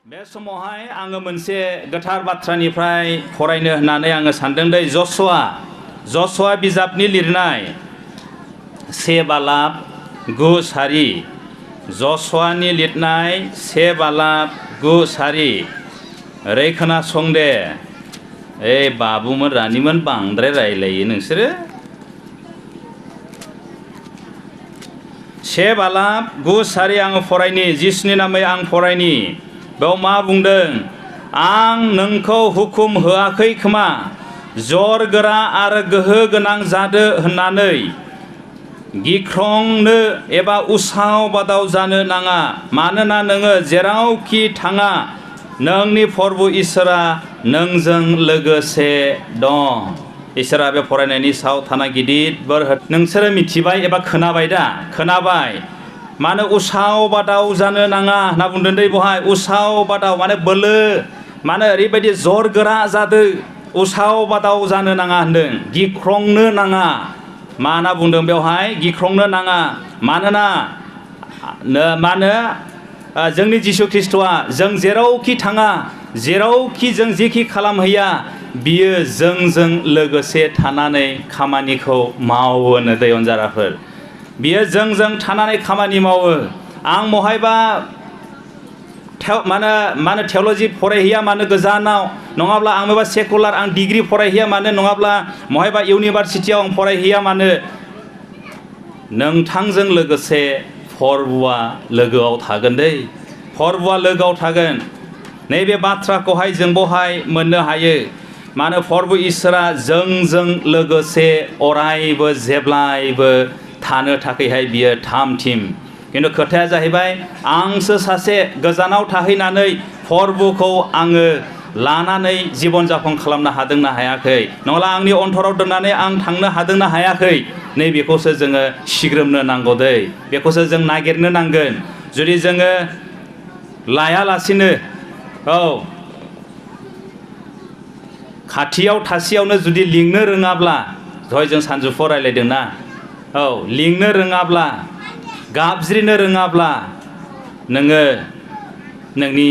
बे समावहाय आङो मोनसे गोथार बाथ्रानिफ्राय फरायनो होननानै आङो सानदों दै जसुवा बिजाबनि लिरनाय 1 बालाब 9 सारि जसुवानि लिरनाय 1 बालाब 9 सारि ओरै खोनासं दे बाबुमोन रानिमोन बांद्राय रायलायो नोंसोरो 1 बालाब 9 सारि आङो फरायनि जिसुनि नामै आं फरायनि बेयाव मा बुंदों आं नोंखौ हुकुम होआखै खोमा जर गोरा आरो गोहो गोनां जादो होननानै गिख्रंनो एबा उसाव बादाव जानो नाङा मानोना नोङो जेरावखि थाङा नोंनि प्रभु इसोरा नोंजों लोगोसे दं। इसोरा बे फरायनायनि सायाव थाना गिदिर बोर नोंसोरो मिथिबाय एबा खोनाबाय मानो उसाव बादाव जानो नाङा होनना बुंदों दै बहाय उसाव बादाव माने बोलो माने ओरैबायदि जर गोरा जादो उसाव बादाव जानो नाङा होनदों गिख्रंनो नाङा मा होनना बुंदों बेवहाय गिख्रंनो नाङा मानोना जोंनि जिसु ख्रिस्ट'आ जों जेरावखि थाङा जेरावखि जों जेखि खालामहैया बियो जोंजों लोगोसे थानानै खामानिखौ मावोनो दै अनजाराफोर बियो जोंजों थानानै खामानि मावो आं महायबा मानो थिय'ल'जि फरायहैया मानो गोजानाव नङाब्ला आं माबा सेकुलार आं डिग्री फरायहैया मानो नङाब्ला महायबा इउनिभारसिटियाव आं फरायहैया मानो नोंथांजों लोगोसे प्रभुआ लोगोआव थागोन दै प्रभुआ लोगोआव थागोन नैबे बाथ्राखौहाय जों बहाय मोननो हायो मानो प्रभु इसोरा जोंजों लोगोसे अरायबो जेब्लायबो थानो थाखायहाय बियो थाम थिम किन्तु खोथाया जाहैबाय आंसो सासे गोजानाव थाहैनानै प्रभुखौ आङो लानानै जीवन जापन खालामनो हादोंना हायाखै नङाब्ला आंनि अन्तराव दोननानै आं थांनो हादोंना हायाखै नैबेखौसो जोङो सिग्रोमनो नांगौ दै बेखौसो जों नागिरनो नांगोन जुदि जोङो लायालासिनो खाथियाव थासेयावनो जुदि लिंनो रोङाब्ला दहाय जों सानजौफुआव रायलायदोंना लिंनो रोङाब्ला गाबज्रिनो रोङाब्ला नोङो नोंनि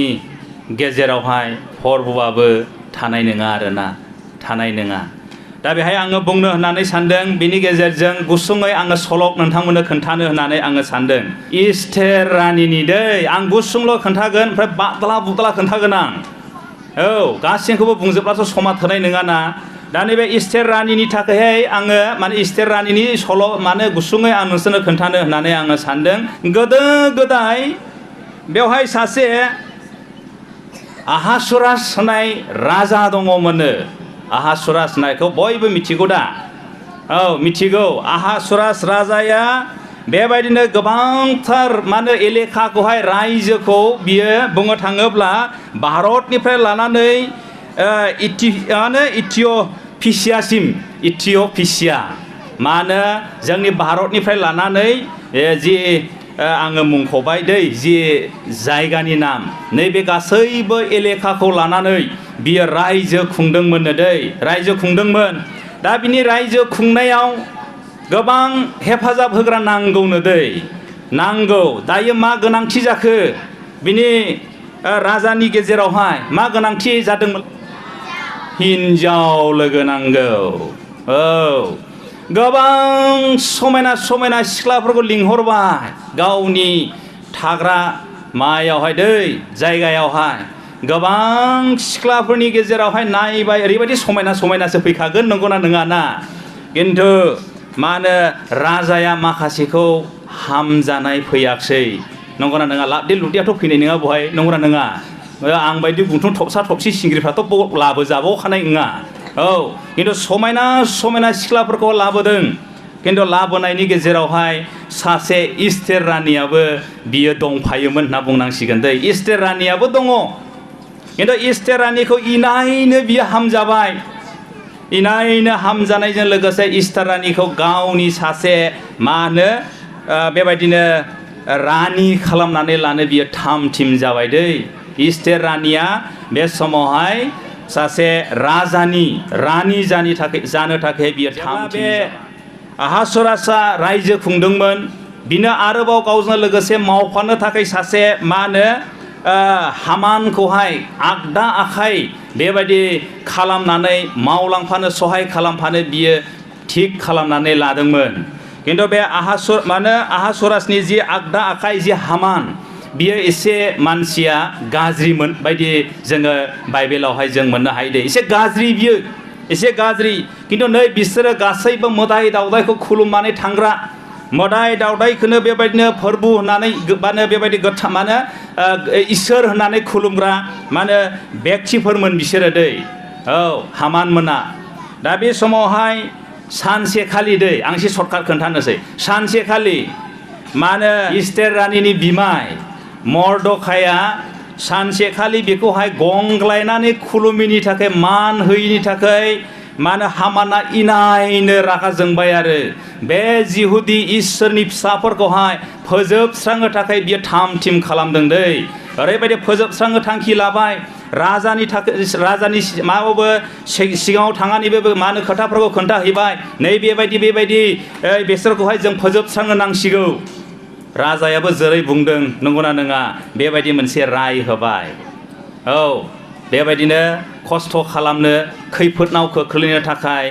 गेजेरावहाय प्रभुआबो थानाय नङा आरोना थानाय नङा दा बेहाय आङो बुंनो होननानै सानदों बेनि गेजेरजों गुसुङै आङो सल' नोंथांमोननो खोन्थानो होननानै आङो सानदों इस्टेर रानिनि दै आं गुसुंल' खोन्थागोन ओमफ्राय बादला बुदला खोन्थागोन आं गासैखौबो बुंजोबब्लाथ' समा थोनाय नङाना दा नैबे इस्टेर रानिनि थाखायहाय आङो माने इस्टेर रानिनि सल' माने गुसुङै आं नोंसोरनो खोन्थानो होननानै आङो सानदों गोदो गोदाय बेवहाय सासे आहासुरास होननाय राजा दङमोननो आहासुरास होननायखौ बयबो मिथिगौ दा मिथिगौ आहासुरास राजाया बेबायदिनो गोबांथार माने एलेखाखौहाय रायजोखौ बियो बुंनो थाङोब्ला भारतनिफ्राय लानानै इथिय'पिसिया मानो जोंनि भारतनिफ्राय लानानै जि आङो मुंख'बाय दै जि जायगानि नाम नैबे गासैबो एलेखाखौ लानानै बियो रायजो खुंदोंमोननो दै रायजो खुंदोंमोन दा बिनि रायजो खुंनायाव गोबां हेफाजाब होग्रा नांगौनो दै नांगौ दायो मा गोनांथि जाखो बिनि राजानि गेजेरावहाय मा गोनांथि जादोंमोन हिन्जाव लोगो नांगौ गोबां समायना समायना सिख्लाफोरखौ लिंहरबाय गावनि थाग्रा मायावहाय दै जायगायावहाय गोबां सिख्लाफोरनि गेजेरावहाय नायबाय ओरैबायदि समायना समायनासो फैखागोन नंगौना नङा ना खिन्थु मा होनो राजाया माखासेखौ हामजानाय फैयाखसै नंगौना नङा लाबदे लुदियाथ' फैनाय नङा बहाय नंगौना नङा आं बायदि गुंथुं थबसा थबसि सिंग्रिफ्राथ' लाबोजाबावखानाय नङा खिन्थु समायना समायना सिख्लाफोरखौ लाबोदों खिन्थु लाबोनायनि गेजेरावहाय सासे इस्टेर रानियाबो बियो दंफायोमोन होनना बुंनांसिगोन दै इस्टेर रानियाबो दङ खिन्थु इस्टेर रानिखौ इनायनो बियो हामजाबाय इनायनो हामजानायजों लोगोसे इस्टेर रानिखौ गावनि सासे मा होनो बेबायदिनो रानि खालामनानै लानो बियो थाम थिम जाबाय दै इस्टेर रानिया बे समावहाय सासे रानि जानो थाखाय बियो थाम थिम आहासुरासआ रायजो खुंदोंमोन बिनो आरोबाव गावजों लोगोसे मावफानो थाखाय सासे मा होनो हामानखौहाय आगदा आखाइ बेबायदि खालामनानै मावलांफानो सहाय खालामफानो बियो थिग खालामनानै लादोंमोन खिन्थु बे आहासुरासनि जि आगदा आखाइ जि हामान बियो एसे मानसिया गाज्रिमोन बायदि जोङो बाइबेलावहाय जों मोननो हायो दे एसे गाज्रि बियो एसे गाज्रि खिन्थु नै बिसोरो गासैबो मोदाय दावदायखौ खुलुमनानै थांग्रा मोदाय दावदायखौनो बेबायदिनो फोरबो होननानै बेबायदि इसोर होननानै खुलुमग्रा व्यक्तिफोरमोन बिसोरो दै औ हामान मोना दा बे समावहाय सानसेखालि दै आं एसे सर्टकाट खोन्थानोसै सानसेखालि इस्टेर रानिनि बिमाय मर्दखाया सानसेखालि बेखौहाय गंग्लायनानै खुलुमिनि थाखाय मान होयिनि थाखाय हामाना इनायनो रागा जोंबाय आरो बे जिहुदी इसोरनि फिसाफोरखौहाय फोजोबस्रांनो थाखाय बियो थाम थिम खालामदों दै ओरैबायदि फोजोबस्रांनो थांखि लाबाय राजानि माबाबो सिगाङाव थांनानैबो खोथाफोरखौ खोन्थाहैबाय नै बेबायदि बिसोरखौहाय जों फोजोबस्रांनो नांसिगौ राजायाबो जेरै बुंदों नंगौना नङा बेबायदि मोनसे राय होबाय औ बेबायदिनो खस्थ' खालामनो खैफोदनाव खोख्लैनो थाखाय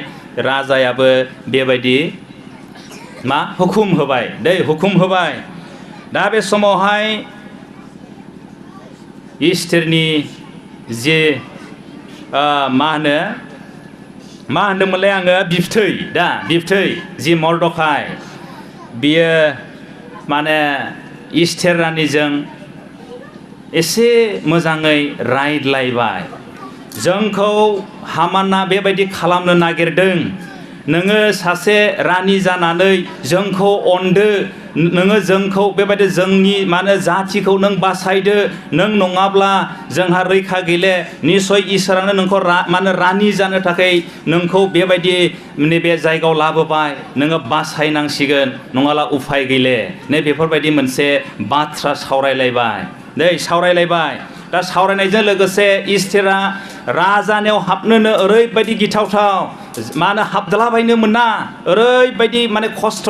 राजायाबो बेबायदि हुकुम होबाय दै हुकुम होबाय दा बे समावहाय इस्टेरनि जे मा होनदोंमोनलाय आङो बिबथै जि मर्दखाय बियो इस्टेर रानिजों एसे मोजाङै रायज्लायबाय जोंखौ हामाना बेबायदि खालामनो नागिरदों नोङो सासे रानि जानानै जोंखौ अनदो नोङो जोंखौ बेबायदि जोंनि जाथिखौ नों बासायदो नों नङाब्ला जोंहा रैखा गैले निसय इसोरानो नोंखौ रानि जानो थाखाय नोंखौ बेबायदि नैबे जायगायाव लाबोबाय नोङो बासायनांसिगोन नङाब्ला उफाय गैले नै बेफोरबायदि मोनसे बाथ्रा सावरायलायबाय दा सावरायनायजों लोगोसे इस्टेरा राजानियाव हाबनोनो ओरैबायदि गिथावथाव हाबदलाबायनो मोना ओरैबायदि खस्थ'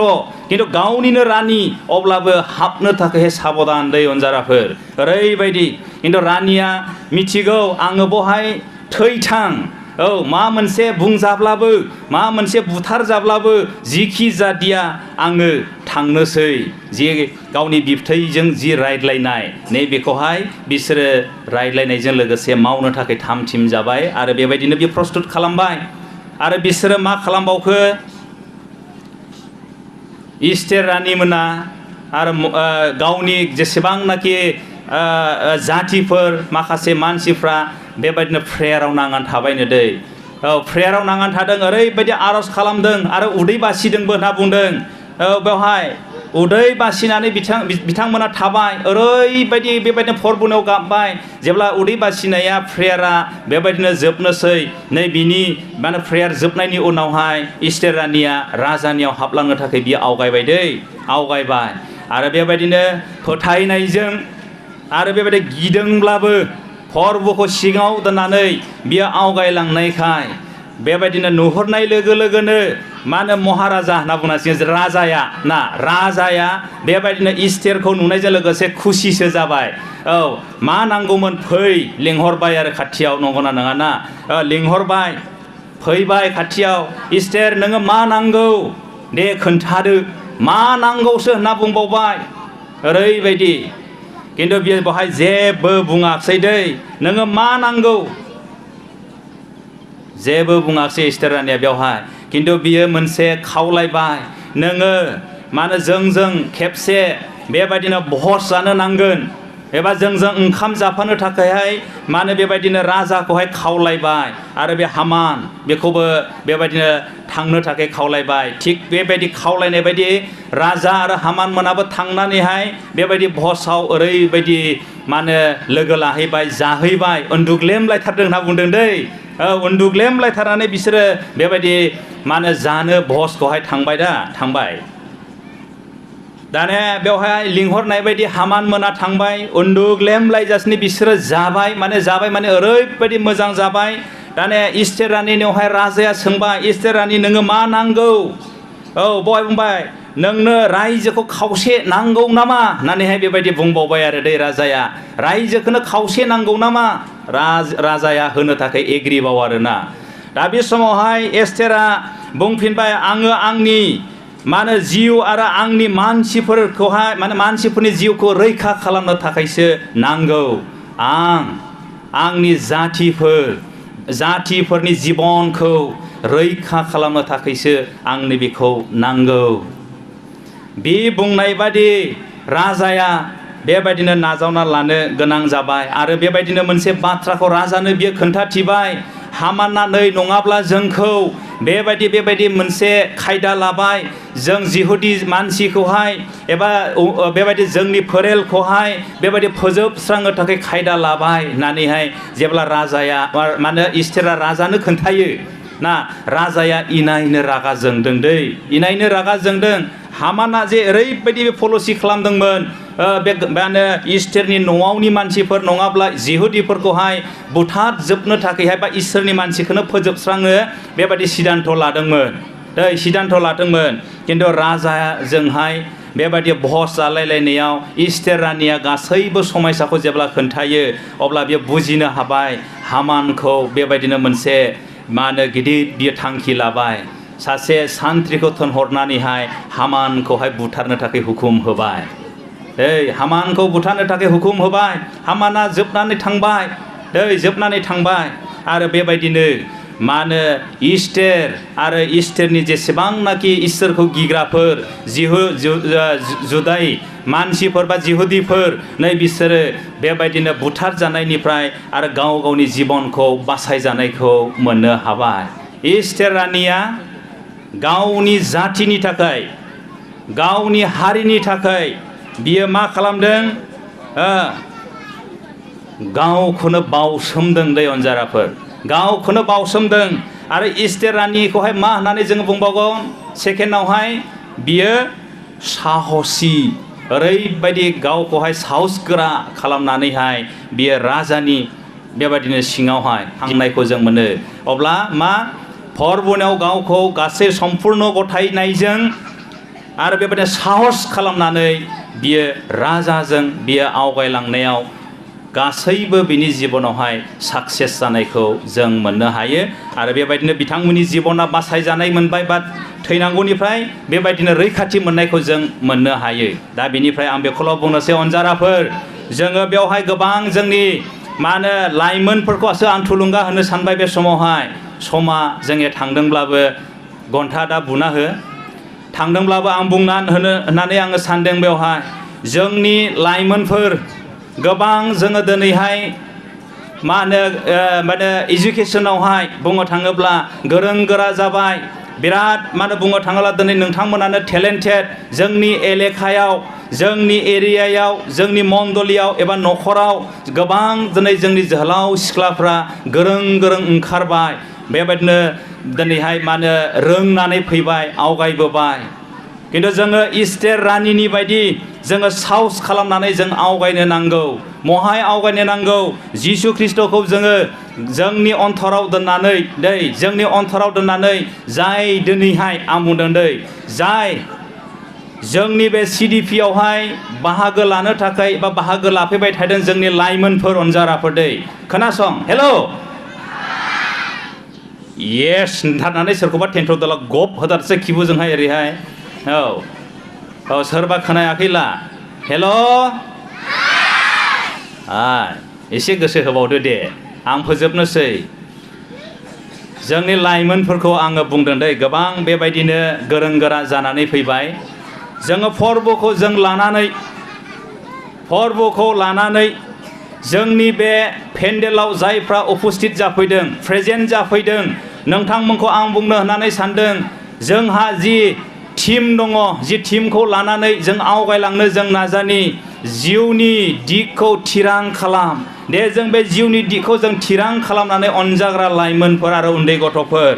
खिन्थु गावनिनो रानि अब्लाबो हाबनो थाखाय साबधान दै अनजाराफोर ओरैबायदि खिन्थु रानिया मिथिगौ आङो बहाय थैथां औ मा मोनसे बुंजाब्लाबो मा मोनसे बुथारजाब्लाबो जिखि जादिया आङो थांनोसै जे गावनि बिबथैजों जि रायज्लायनाय नै बेखौहाय बिसोरो रायज्लायनायजों लोगोसे मावनो थाखाय थाम थिम जाबाय आरो बेबायदिनो बे प्रस्तुत खालामबाय आरो बिसोरो मा खालामबावखो इस्टेर रानिमोना आरो गावनि जेसेबांनाखि जातिफोर माखासे मानसिफ्रा बेबायदिनो प्रेयाराव नांनानै थाबायनो दै औ प्रेयाराव नांनानै थादों ओरैबायदि आर'ज खालामदों आरो उदै बासिदोंबो होनना बुंदों औ बेवहाय उदै बासिनानै बिथांमोना थाबाय ओरैबायदि बेबायदिनो फोरबोनायाव गाबबाय जेब्ला उदै बासिनाया प्रेयारा बेबायदिनो जोबनोसै नै बिनि प्रेयार जोबनायनि उनावहाय इस्टेर रानिया राजानियाव हाबलांनो थाखाय बियो आवगायबाय आरो बेबायदिनो फोथायनायजों आरो बेबायदि गिदोंब्लाबो फोरबोखौ सिगाङाव दोननानै बियो आवगायलांनायखाय बेबायदिनो नुहुरनाय लोगो लोगोनो महाराजा होनना बुंनांसिगोन राजाया बेबायदिनो इस्टेरखौ नुनायजों लोगोसे खुसिसो जाबाय औ मा नांगौमोन फै लिंहरबाय आरो खाथियाव नंगौना नङा ना लिंहरबाय फैबाय खाथियाव इस्टेर नोङो मा नांगौ दे खोन्थादो मा नांगौसो होनना बुंबावबाय ओरैबायदि खिन्थु बियो बेवहाय जेबो बुङाखसै दै नोङो मा नांगौ जेबो बुङाखसै इस्टेर रानिया बेवहाय खिन्थु बियो मोनसे खावलायबाय नोङो जोंजों खेबसे बेबायदिनो भज जानो नांगोन एबा जोंजों ओंखाम जाफानो थाखायहाय बेबायदिनो राजाखौहाय खावलायबाय आरो बे हामान बेखौबो बेबायदिनो थांनो थाखाय खावलायबाय थिग बेबायदि खावलायनाय बायदि राजा आरो हामान मोनाबो थांनानैहाय बेबायदि भजआव ओरैबायदि लोगो लाहैबाय जाहैबाय उन्दुग्लेमलायथारदों होनना बुंदों दै उन्दुग्लेमलायथारनानै बिसोरो बेबायदि जानो भजखौहाय थांबाय दाने बेवहाय लिंहरनाय बायदि हामान मोना थांबाय उन्दुग्लेमलायजासिनो बिसोरो जाबाय ओरैबायदि मोजां जाबाय दाने इस्टेर रानिनियावहाय राजाया सोंबाय इस्टेर रानि नोङो मा नांगौ औ बहाय बुंबाय नोंनो रायजोखौ खावसे नांगौ नामा होननानैहाय बेबायदि बुंबावबाय आरो दै राजाया रायजोखौनो खावसे नांगौ नामा राजाया होनो थाखाय एग्रिबाव आरोना दा बे समावहाय एस्तेरा बुंफिनबाय आङो आंनि माने जिउ आरो आंनि मानसिफोरखौहाय माने मानसिफोरनि जिउखौ रैखा खालामनो थाखायसो नांगौ आंनि जातिफोरनि जिबनखौ रैखा खालामनो थाखायसो आंनो बेखौ नांगौ बे बुंनाय बादि राजाया बेबायदिनो नाजावना लानो गोनां जाबाय आरो बेबायदिनो मोनसे बाथ्राखौ राजानो बियो खोन्थाथिबाय हामाना नै नङाब्ला जोंखौ बेबायदि मोनसे खायदा लाबाय जों जिहुदी मानसिखौहाय एबा बेबायदि जोंनि फोलेरखौहाय बेबायदि फोजोबस्रांनो थाखाय खायदा लाबाय होननानैहाय जेब्ला राजाया माने एस्तेरा राजानो खोन्थायो ना राजाया इनायनो रागा जोंदों दै इनायनो रागा जोंदों हामाना जे ओरैबायदि पलिसि खालामदोंमोन बे माने इसोरनि न'आवनि मानसिफोर नङाब्ला जिहुदीफोरखौहाय बुथारजोबनो थाखायहाय बा इसोरनि मानसिखौनो फोजोबस्रांनो बेबायदि सिद्धान्त लादोंमोन खिन्थु राजाजोंहाय बेबायदि भस जालायलायनायाव एस्तेर रानिया गासैबो समायसाखौ जेब्ला खोन्थायो अब्ला बियो बुजिनो हाबाय हामानखौ बेबायदिनो मोनसे मा होनो गिदिर बियो थांखि लाबाय सासे सान्थ्रिखौ थोनहरनानैहाय हामानखौहाय बुथारनो थाखाय हुकुम होबाय हामानखौ बुथारनो थाखाय हुकुम होबाय हामाना जोबनानै थांबाय आरो बेबायदिनो मा होनो इस्टेर आरो इस्टेरनि जेसेबांनाखि इसोरखौ गिग्राफोर जुदाइ मानसिफोर बा जिहुदीफोर नै बिसोरो बेबायदिनो बुथार जानायनिफ्राय आरो गाव गावनि जिबनखौ बासायजानायखौ मोननो हाबाय इस्टेर रानिया गावनि जातिनि थाखाय गावनि हारिनि थाखाय बियो मा खालामदों गावखौनो बावसोमदों दै अनजाराफोर गावखौनो बावसोमदों आरो एस्तेर रानिखौहाय मा होननानै जोङो बुंबावगोन सेकेन्डआवहाय बियो साहसि ओरैबायदि गावखौहाय साहस गोरा खालामनानैहाय बियो राजानि बेबायदिनो सिङावहाय थांनायखौ जों मोनो अब्ला मा फरबुनायाव गावखौ गासै सम्पुर्ण गथायनायजों आरो बेबायदिनो साहस खालामनानै बियो राजाजों बियो आवगायलांनायाव गासैबो बिनि जिबनावहाय साक्सेस जानायखौ जों मोननो हायो आरो बेबायदिनो बिथांमोननि जिबना बासायजानाय मोनबाय बा थैनांगौनिफ्राय बेबायदिनो रैखाथि मोननायखौ जों मोननो हायो दा बेनिफ्राय आं बेखौल' बुंनोसै अनजाराफोर जोङो बेवहाय गोबां जोंनि मा होनो लाइमोनफोरखौसो आं थुलुंगा होनो सानबाय बे समावहाय समा जोङो थांदोंब्लाबो घन्टा दा बुना हो थांदोंब्लाबो आं बुंनानै होननानै आङो सानदों बेवहाय जोंनि लाइमोनफोर गोबां जोङो दिनैहाय मा होनो एजुकेसनावहाय बुंनो थाङोब्ला गोरों गोरा जाबाय बिराद मा होनो बुंनो थाङोब्ला दिनै नोंथांमोनानो टेलेन्टेड जोंनि एलेखायाव जोंनि एरियायाव जोंनि मण्डलियाव एबा न'खराव गोबां दिनै जोंनि जोहोलाव सिख्लाफ्रा गोरों ओंखारबाय बेबायदिनो दिनैहाय मा होनो रोंनानै फैबाय आवगायबोबाय खिन्थु जोङो एस्तेर रानिनि बायदि जोङो साहस खालामनानै जों आवगायनो नांगौ महाय आवगायनो नांगौ जिसु ख्रिस्ट'खौ जोङो जोंनि अन्तराव दोननानै जाय दिनैहाय आं बुंदों जाय जोंनि बे CDPआवहाय बाहागो लानो थाखाय बा बाहागो लाफैबाय थादों जोंनि लाइमोनफोर अनजाराफोर खोनासं हेलौ येस होनथारनानै सोरखौबा टेन्ट'दला गप होदारसो खिबुजोंहाय ओरैहाय औ सोरबा खोनायाखैला हेल' एसे गोसो होबावदो दे आं फोजोबनोसै जोंनि लाइमोनफोरखौ आङो बुंदों गोबां बेबायदिनो गोरों गोरा जानानै फैबाय जोङो फोरबोखौ लानानै जोंनि बे पेन्डेलाव जायफ्रा उपस्थित जाफैदों प्रेजेन्ट जाफैदों नोंथांमोनखौ आं बुंनो होननानै सानदों जोंहा जि टीम दङ जि टीमखौ लानानै जों आवगायलांनो जों नाजानि जिउनि दिगखौ थिरां खालाम दे जों बे जिउनि दिगखौ जों थिरां खालामनानै अनजाग्रा लाइमोनफोर आरो उन्दै गथ'फोर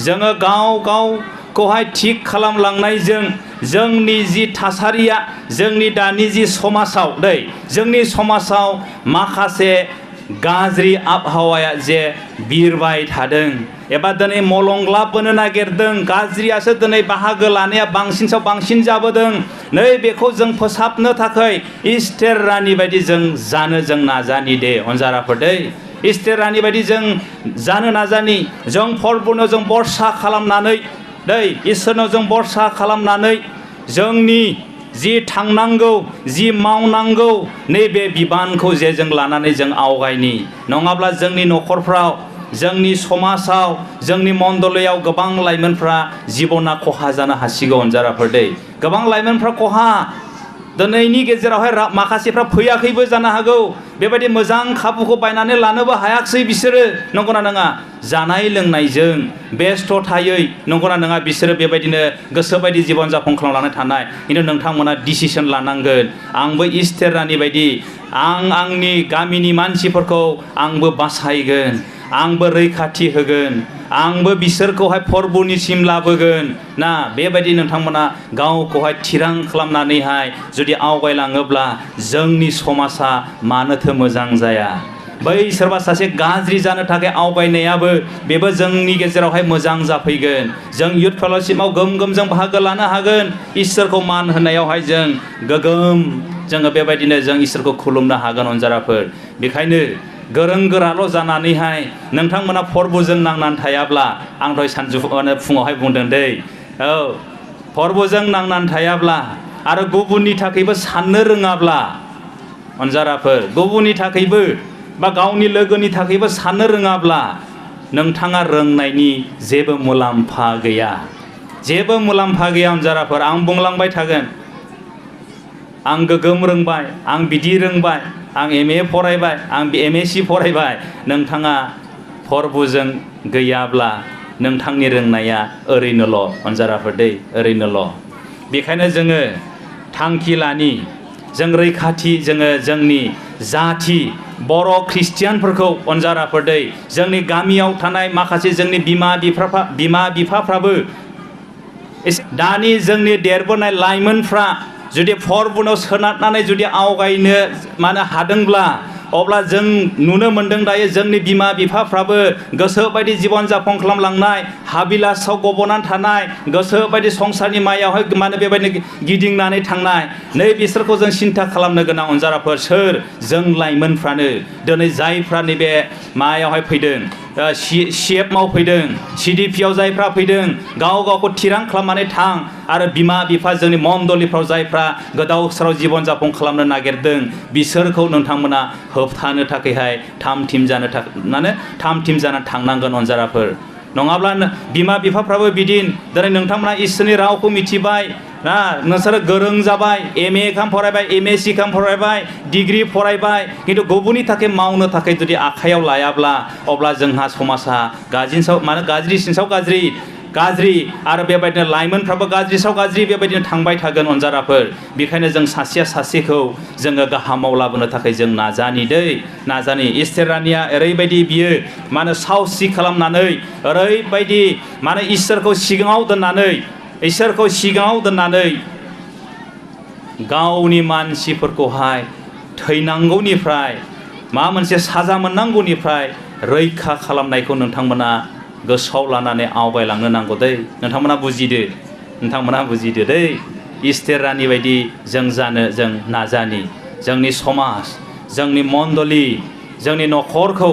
जोङो गावखौहाय थिग खालामलांनायजों जोंनि जि थासारिया जोंनि दानि जि समाजाव जोंनि समाजाव माखासे गाज्रि आबहावाया जे बिरबाय थादों एबा दिनै मलंग्लाबबोनो नागिरदों, गाज्रियासो दिनै बाहागो लानाया बांसिन सायाव बांसिन जाबोदों। नै बेखौ जों फोसाबनो थाखाय इस्टेर रानि बायदि जों जानो जों नाजानि दे अनजाराफोर दै। इस्टेर रानि बायदि जों जानो नाजानि, जों फर्बुनो जों बरसा खालामनानै दै इसोरनाव जों बरसा खालामनानै जोंनि जि थांनांगौ जि मावनांगौ नैबे बिबानखौ जे जों लानानै जों आवगायनि। नङाब्ला जोंनि न'खरफ्राव, जोंनि समाजाव, जोंनि मण्डलियाव गोबां लाइमोनफ्रा जिबना खहा जानो हासिगौ अनजाराफोर दै। गोबां लाइमोनफ्रा खहा, दिनैनि गेजेरावहाय माखासेफ्रा फैयाखैबो जानो हागौ, बेबायदि मोजां खाबुखौ बायनानै लानोबो हायाखसै बिसोरो, नंगौना नङा? जानाय लोंनायजों बेस्थ' थायै, नंगौना नङा? बिसोरो बेबायदिनो गोसोबायदि जिबन जापन खालामनानै थानाय। खिन्थु नोंथांमोना डिसिसन लानांगोन, आंबो इस्टेर रानि बायदि आं आंनि गामिनि मानसिफोरखौ आंबो बासायगोन, आंबो रैखाथि होगोन, आंबो बिसोरखौहाय फर्बुनिसिम लाबोगोन ना। बेबायदि नोंथांमोना गावखौहाय थिरां खालामनानैहाय जुदि आवगायलाङोब्ला जोंनि समाजा मानोथो मोजां जाया? बै सोरबा सासे गाज्रि जानो थाखाय आवगायनायाबो बेबो जोंनि गेजेरावहाय मोजां जाफैगोन। जों इयुथ फेल'शिपआव गोम जों बाहागो लानो हागोन। इसोरखौ मान होनायावहाय जों गोगोम जोङो बेबायदिनो जों इसोरखौ खुलुमनो हागोन अनजाराफोर। बेखायनो गोरों गोराल' जानानैहाय नोंथांमोना फर्बुजों नांनानै थायाब्ला, आं दहाय फुङावहाय बुंदों दै, औ फर्बुजों नांनानै थायाब्ला आरो गुबुननि थाखायबो साननो रोङाब्ला अनजाराफोर, गुबुननि थाखायबो बा गावनि लोगोनि थाखायबो साननो रोङाब्ला नोंथाङा रोंनायनि जेबो मुलाम्फा गैया, जेबो मुलाम्फा गैया अनजाराफोर। आं बुंलांबाय थागोन, आं गोगोम रोंबाय, आं बिदि रोंबाय, आं MA फरायबाय, आं MSc फरायबाय। नोंथाङा फर्बुजों गैयाब्ला नोंथांनि रोंनाया ओरैनोल' अनजाराफोर दै, ओरैनोल'। बेखायनो जोङो थांखि लानि, जों रैखाथि, जोङो जोंनि जाथि बर' ख्रिस्टियानफोरखौ अनजाराफोर दै, जोंनि गामियाव थानाय माखासे जोंनि बिमा बिफाफ्राबो दानि जोंनि देरबोनाय लाइमोनफ्रा जुदि फर्बुनाव सोनारनानै जुदि आवगायनो मानो हादोंब्ला, अब्ला जों नुनो मोनदों दायो जोंनि बिमा बिफाफ्राबो गोसोबायदि जिबन जापन खालामलांनाय, हाबिलासाव गब'नानै थानाय, गोसोबायदि संसारनि मायावहाय मानो बेबायदिनो गिदिंनानै थांनाय। नै बिसोरखौ जों सिन्था खालामनो गोनां अनजाराफोर। सोर? जों लाइमोनफ्रानो। दिनै जायफ्रा नैबे मायावहाय फैदों, CF मावफैदों, CDPआव जायफ्रा फैदों, गाव गावखौ थिरां खालामनानै थां। आरो बिमा बिफा जोंनि मण्डलिफ्राव जायफ्रा गोदाव सोराव जिबन जापन खालामनो नागिरदों, बिसोरखौ नोंथांमोना होबथानो थाखायहाय थाम थिम जानो थांनांगोन अनजाराफोर। नङाब्ला बिमा बिफाफ्राबो बिदिन, दिनै नोंथांमोना इसोरनि रावखौ मिथिबाय ना, नोंसोरो गोरों जाबाय, MA खाम फरायबाय, MSc खाम फरायबाय, डिग्री फरायबाय, खिन्थु गुबुननि थाखाय मावनो थाखाय जुदि आखायाव लायाब्ला, अब्ला जोंहा समाजा गाज्रिसिन सायाव गाज्रि आरो बेबायदिनो लाइमोनफ्राबो गाज्रि सायाव गाज्रि बेबायदिनो थांबाय थागोन अनजाराफोर। बेखायनो जों सासेया सासेखौ जोङो गाहामाव लाबोनो थाखाय जों नाजानि। इस्टेर रानिया ओरैबायदि बियो साहसि खालामनानै, ओरैबायदि इसोरखौ सिगाङाव दोननानै गावनि मानसिफोरखौहाय थैनांगौनिफ्राय, माबा मोनसे साजा मोननांगौनिफ्राय रैखा खालामनायखौ नोंथांमोना गोसोआव लानानै आवगायलांनो नांगौ दै। नोंथांमोना बुजिदो दै। इस्टेर रानि बायदि जों जानो जों नाजानि। जोंनि समाज, जोंनि मण्डलि, जोंनि न'खरखौ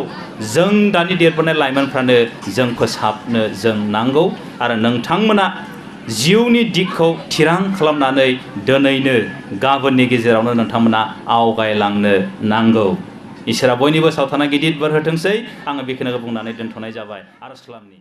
जों दानि देरबोनाय लाइमोनफ्रानो जों फोसाबनो जों नांगौ। आरो नोंथांमोना जिउनि दिगखौ थिरां खालामनानै दिनैनो गाबोननि गेजेरावनो नोंथांमोना आवगायलांनो नांगौ। इसोरा बयनिबो सावथाना गिदिर बोर होथोंसै। आङो बेखिनिखौ बुंनानै दोनथ'नाय जाबाय। आरज खालामनि।